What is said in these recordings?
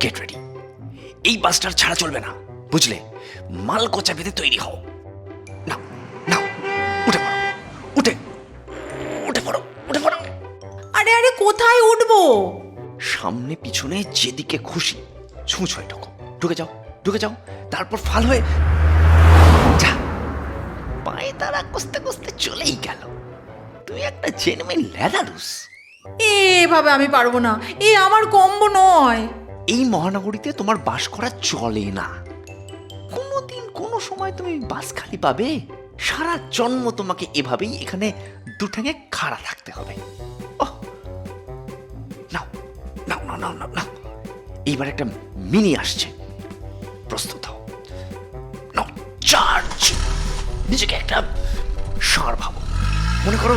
Get ready. এই বাসটার ছাড়া চলবে না, বুঝলে? মাল কোচা পেতে তৈরি হও। নাও নাও, উঠে পড়ো, উঠে উঠে পড়ো, উঠে পড়ো। আরে আরে, কোথায় উঠবো? সামনে পিছনে যেদিকে খুশি ছুঁচ হয়ে ঢোকো। ঢুকে যাও, ঢুকে যাও, তারপর ফাল হয়ে যা। পায়ে তারা কষতে কষতে চলেই গেল। তুই একটা জেনুইন ল্যাদারুস। এভাবে আমি পারবো না, আমার কম্বো নয়। এই মহানগরীতে তোমার বাস করা চলে না। কোনোদিন কোনো সময় তুমি বাস খালি পাবে? সারা জন্ম তোমাকে এভাবেই এখানে দুঠাঙে খাড়া থাকতে হবে। ওহ, নাও নাও নাও নাও নাও নাও। এইবার একটা মিনি আসছে, প্রস্তুত হও। নাও চার্জ। নিজেকে একটা ষাঁড় ভাবো। মনে করো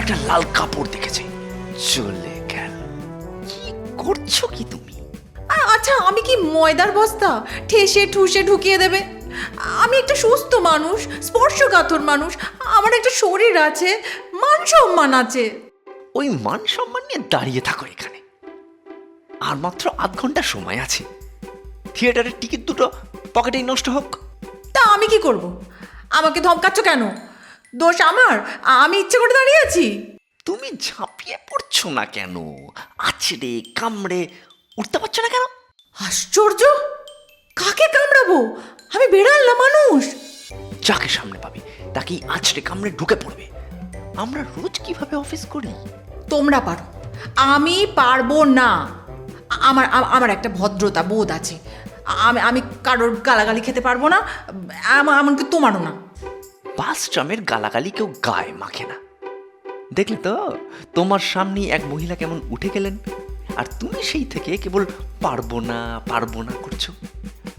একটা লাল কাপড় দেখেছে, চলে গেল। কি করছো কি তুমি? আচ্ছা, আমি কি ময়দার বস্তা ঠেসে ঠুসে ঢুকিয়ে দেবে? আমি একটা সুস্থ মানুষ, স্পর্শকাতর মানুষ। আমার একটা শরীর আছে, মান সম্মান আছে। ওই মান সম্মান নিয়ে দাঁড়িয়ে থাকো এখানে। আর মাত্র আধ ঘন্টা সময় আছে। থিয়েটারের টিকিট দুটো পকেটেই নষ্ট হোক। তা আমি কি করব? আমাকে ধমকাচ্ছ কেন? দোষ আমার? আমি ইচ্ছে করে দাঁড়িয়ে আছি? তুমি ঝাঁপিয়ে পড়ছো না কেন? আছড়ে কামড়ে উঠতে পারছো না কেন? আশ্চর্য! কাকে কামড়াবো? আমি বেড়াল না মানুষ? যাকে সামনে পাবে তাকেই আছড়ে কামড়ে ঢুকে পড়বে। আমরা রোজ কিভাবে অফিস করি। তোমরা পারো, আমি পারবো না। আমার আমার একটা ভদ্রতা বোধ আছে। আমি আমি কারোর গালাগালি খেতে পারবো না, এমনকি তোমারও না। বাস ট্রামের গালাগালি কেউ গায়ে মাখে না। দেখলে তো, তোমার সামনে এক মহিলা কেমন উঠে গেলেন, আর তুমি সেই থেকে কেবল পারবো না পারবো না করছো।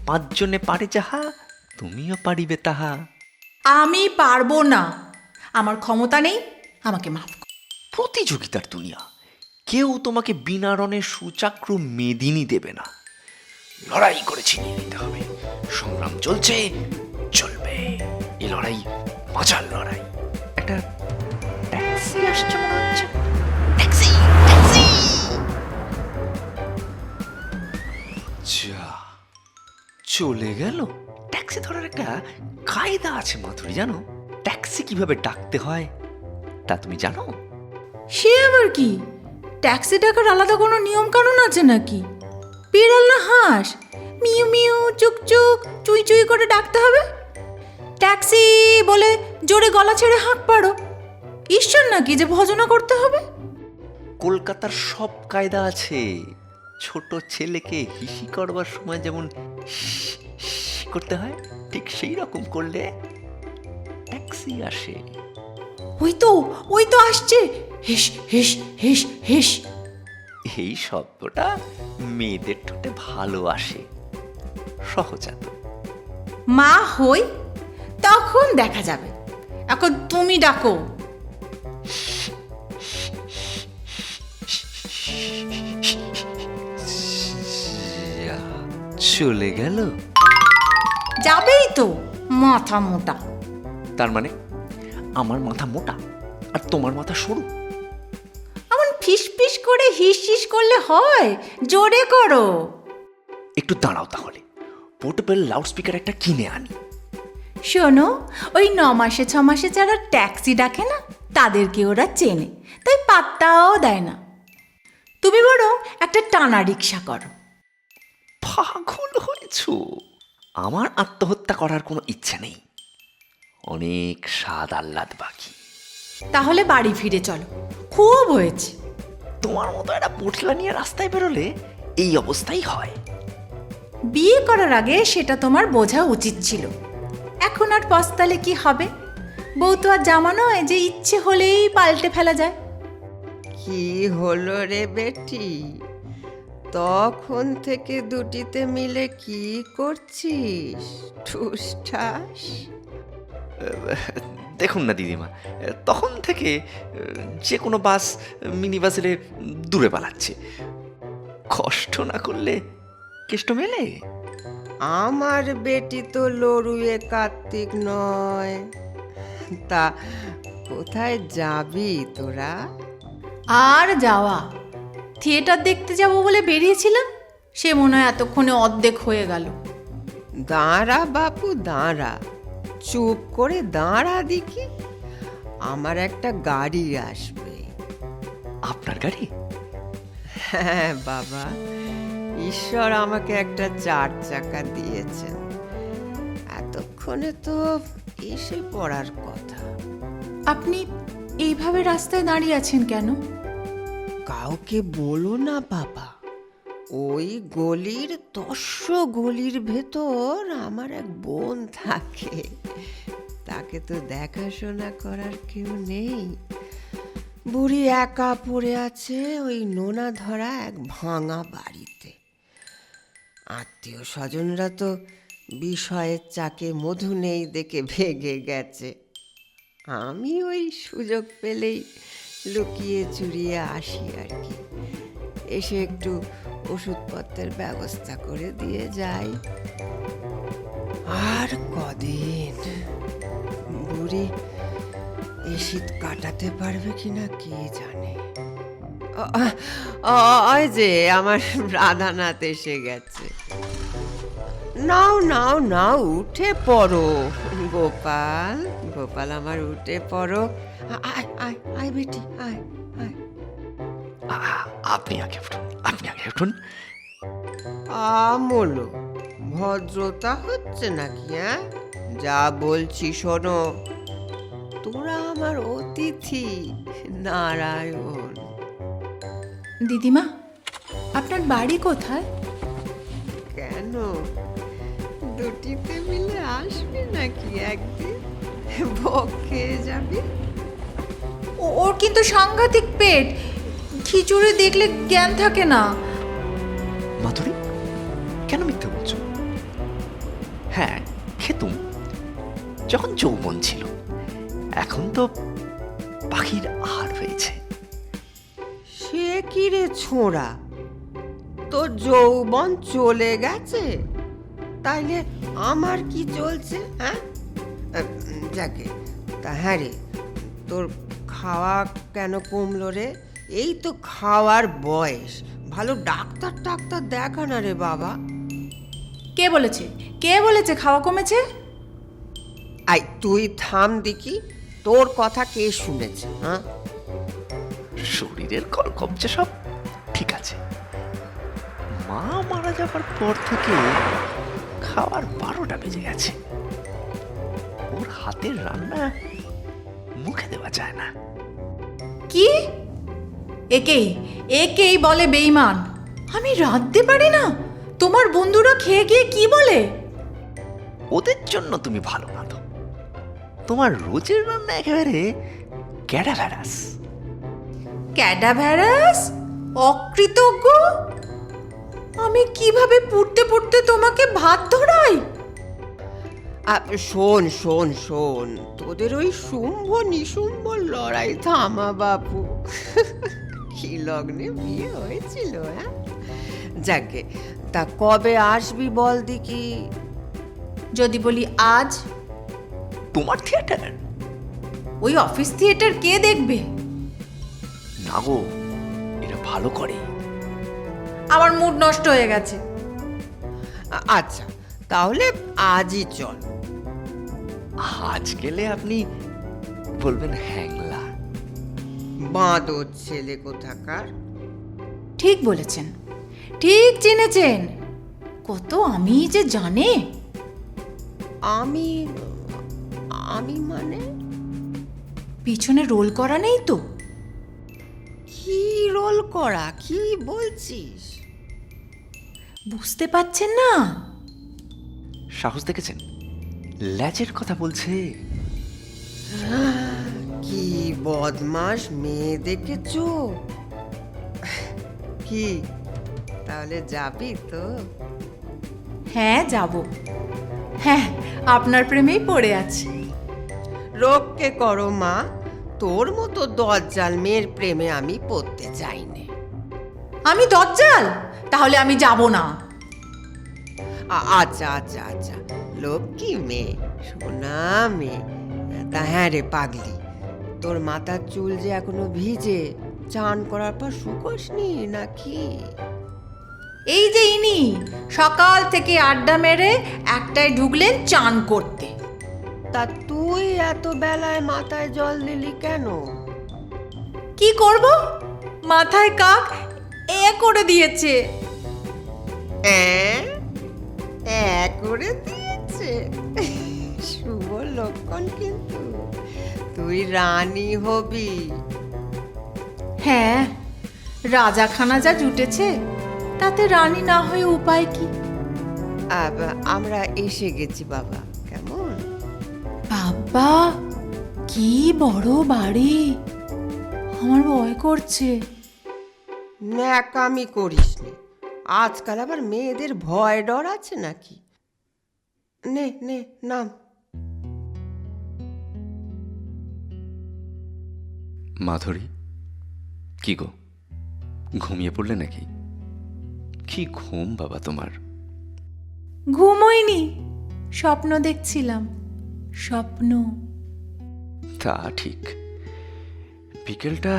পাঁচজনে পারে যাহা, তুমিও পারিবে তাহা। আমি পারবো না, আমার ক্ষমতা নেই, আমাকে মাফ করো। প্রতিযোগিতার দুনিয়া, কেউ তোমাকে বিনা রণে সুচাক্রু মেদিনী দেবে না। লড়াই করে ছিনিয়ে নিতে হবে। সংগ্রাম চলছে, চলবে। এই লড়াই বাঁচার লড়াই। একটা ট্যাক্সি আসছে মনে হচ্ছে। Taxi, taxi. যা, চলে গেল। ট্যাক্সি ধরার একটা কায়দা আছে মাধুরী, জানো? ট্যাক্সি কিভাবে ডাকতে হয় তা তুমি জানো? সে আবার কি? ট্যাক্সি ডাকার আলাদা কোনো নিয়ম কানুন আছে নাকি? বিড়াল না হাঁস, মিউ মিউ চুক চুক চুই চুই করে ডাকতে হবে? ট্যাক্সি বলে জোরে গলা ছেড়ে হাঁক পারো? ঈশ্বর নাকি যে ভজনা করতে হবে? কলকাতার সব কায়দা আছে। ছোট ছেলেকে হিসি করবার সময় যেমন করতে হয়, ঠিক সেই রকম করলে ট্যাক্সি আসে। ওই তো আসছে। হিস হিস হিস হিস। এই শব্দটা মেয়েদের ঠোঁটে ভালো আসে, সহজাত। মা হই, তখন দেখা যাবে। এখন তুমি ডাকো। চলে গেল। যাবেই তো, মাথা মোটা। তার মানে আমার মাথা মোটা আর তোমার মাথা সরু? এমন ফিস ফিস করে হিস হিস করলে হয়? জোরে করো। একটু দাঁড়াও তাহলে, পোর্টেবল লাউডস্পিকার একটা কিনে আনি। শোনো, ওই 9 মাসে 6 মাসে যারা ট্যাক্সি ডাকে না, তাদেরকে ওরা চেনে, তাই পাত্তাও দেয় না। তুমি বরং একটা টানা রিক্সা করো। পাগল হয়েছো? আমার আত্মহত্যা করার কোনো ইচ্ছে নেই। অনেক স্বাদ আহ্লাদ বাকি। তাহলে বাড়ি ফিরে চলো, খুব হয়েছে। তোমার মতো একটা পোটলা নিয়ে রাস্তায় বেরোলে এই অবস্থাই হয়। বিয়ে করার আগে সেটা তোমার বোঝা উচিত ছিল। এখন আর পস্তালে কি হবে? বউ তো আর জামা নয় যে ইচ্ছে হলেই পাল্টে ফেলা যায়। কি হলো রে বেটি? তখন থেকে দুটিতে মিলে কি করছিস? ঠুসঠাস। দেখুন না দিদিমা, তখন থেকে যে কোনো বাস মিনি বাসের দূরে পালাচ্ছে। কষ্ট না করলে কেষ্ট মেলে। আমার বেটি তো লড়ুয়ে কার্তিক নয়। তা কোথায় যাবি তোরা? আর যাওয়া, থিয়েটার দেখতে যাব বলে বেরিয়েছিলাম, সে মনে হয় এতক্ষণে অর্ধেক হয়ে গেল। দাঁড়া বাপু দাঁড়া, চুপ করে দাঁড়া দেখি। আমার একটা গাড়ি আসবে। আপনার গাড়ি? হ্যাঁ বাবা, ঈশ্বর আমাকে একটা 4 চাকা দিয়েছেন। এতক্ষণে তো এসে পড়ার কথা। আপনি এইভাবে রাস্তায় দাঁড়িয়ে আছেন কেন? কাউকে বলো না বাবা, ওই গলির গলির ভেতর আমার এক বোন থাকে। তাকে তো দেখাশোনা করার কেউ নেই। বুড়ি একা পড়ে আছে ওই নোনা ধরা এক ভাঙা বাড়িতে। আত্মীয় স্বজনরা তো বিষয়ের চাকে মধু নেই দেখে ভেগে গেছে। আমি ওই সুযোগ পেলেই লুকিয়ে চুরিয়ে আসি আর কি, এসে একটু ওষুধপত্রের ব্যবস্থা করে দিয়ে যাই। আর কদিন বুড়ি এই শীত কাটাতে পারবে কিনা কে জানে। ওই যে আমার রাধানাথ এসে গেছে। নাও নাও নাও, উঠে পড়ো গোপাল, গোপাল আমার উঠে পড়ো। আয় আয় আয় বেটি, আয় আয়। আপনি আগে উঠুন, আপনি আগে উঠুন। আমলো ভদ্রতা হচ্ছে নাকি? হ্যাঁ, যা বলছি শোনো। তোরা আমার অতিথি নারায়ণ। দিদিমা, আপনার বাড়ি কোথায়? কেন, দুটিতে মিলে আসবি নাকি একদিন? ভোগ খেয়ে যাবি। ওর কিন্তু সাংঘাতিক পেট, খিচুড়ি দেখলে জ্ঞান থাকে না। মাধুরী, কেন মিথ্যে বলছো? হ্যাঁ, খেতুম যখন যৌবন ছিল। এখন তো পাখির আহার হয়েছে। সে কি রে ছোঁড়া, তোর যৌবন চলে গেছে, তাইলে আমার কি চলছে? হ্যাঁ, যাকে তা হ্যাঁ রে, তোর খাওয়া কেন কমলো রে? এই তো খাওয়ার বয়স, ভালো ডাক্তার টাক্তার দেখা না রে বাবা। কে বলেছে, কে বলেছে খাওয়া কমেছে? আই তুই থাম দেখি, তোর কথা কে শুনেছে? হ্যাঁ, শরীরের কলকবজা সব ঠিক আছে। মা মারা যাবার পর থেকে খাওয়ার 12টা বেজে গেছে। ওর হাতের রান্না মুখে দেওয়া যায় না। কি? একেই একেই বলে বেঈমান। আমি রাঁধতে পারি না? তোমার বন্ধুরা খেয়ে গিয়ে কি বলে? ওদের জন্য তুমি ভালো না তো, তোমার রোজের রান্না একেবারে ক্যাডাভ্যারাস। ক্যাডাভ্যারাস? অকৃতজ্ঞ! আমি কিভাবে পুড়তে পুড়তে তোমাকে ভাত ধরাই? শোন শোন শোন, তোদের ওই শুম্ভ নিশুম্ভ লড়াই থামা বাপু। কি লগ্নে বিয়ে হয়েছিল? হ্যাঁ, যাকে তা কবে আসবি বল দেখি। যদি বলি আজ? তোমার থিয়েটার? ওই অফিস থিয়েটার কে দেখবে? না গো, এটা ভালো করে। আমার মুড নষ্ট হয়ে গেছে। আচ্ছা, তাহলে আজই চল। আজ গেলে আপনি বলবেন হ্যাংলা। বাঁদর ছেলে কোথাকার। ঠিক বলেছেন, ঠিক চিনেছেন। কত আমি যে জানে। আমি আমি মানে পিছনে রোল করা নেই তো? কি রোল করা, কি বলছিস? বুঝতে পারছেন না? সাহস দেখেছেন? ল্যাচের কথা বলছে। কি বদমাস মেয়ে দেখেছো? কি তাহলে যাবি তো? হ্যাঁ যাব। হ্যাঁ, আপনার প্রেমেই পড়ে আছি। রোগকে করো মা, তোর মতো দজ্জাল মেয়ের প্রেমে আমি পড়তে চাইনি। আমি দজ্জাল? তাহলে আমি যাব না। আচ্ছা আচ্ছা আচ্ছা, লক্ষ্মী মেয়ে, সোনা মেয়ে। তা হ্যাঁ রে পাগলি, তোর মাথার চুল যে এখনো ভিজে, চান করার পর শুকোসনি নাকি? এই যে ইনি সকাল থেকে আড্ডা মেরে একটায় ঢুকলেন চান করতে। তা তুই এত বেলায় মাথায় জল দিলি কেন? কি করব, মাথায় কাক এ করে দিয়েছে। করে দিয়েছে? শুভ লক্ষণ কিন্তু। তুই রানী হবি। হ্যাঁ, রাজাখানা যা জুটেছে তাতে রানী না হয়ে উপায় কি? আমরা এসে গেছি বাবা। কেমন? বাবা, কি বড় বাড়ি, আমার ভয় করছে। ন্যাকামি করিস নে, আজকাল আবার মেয়েদের ভয় ডর আছে নাকি? নে নে নাম। মাধুরী, কি গো, ঘুমিয়ে পড়লে নাকি? কি ঘুম বাবা তোমার? ঘুমোইনি, স্বপ্ন দেখছিলাম। স্বপ্ন। তা ঠিক, বিকেলটা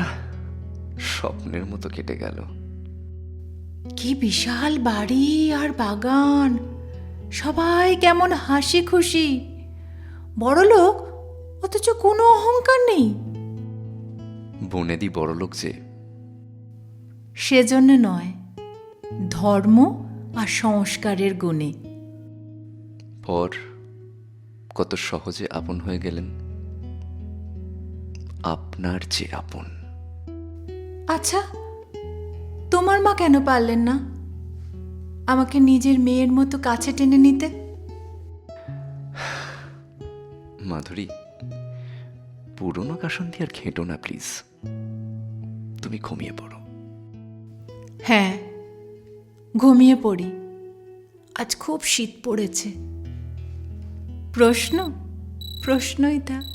স্বপ্নের মতো কেটে গেল। কি বিশাল বাড়ি আর বাগান, সবাই কেমন হাসি খুশি। বড়লোক অথচ কোনো অহংকার নেই। বনেদি বড়লোক যে। সেজন্য নয়, ধর্ম আর সংস্কারের গুণে। পর কত সহজে আপন হয়ে গেলেন, আপনার যে আপন। আচ্ছা, তোমার মা কেন পারলেন না আমাকে নিজের মেয়ের মতো কাছে টেনে নিতে? মাধুরী, পুরনো কাসন্তি আর ঘেঁটো না প্লিজ, তুমি ঘুমিয়ে পড়ো। হ্যাঁ, ঘুমিয়ে পড়ি। আজ খুব শীত পড়েছে। প্রশ্নই থাক।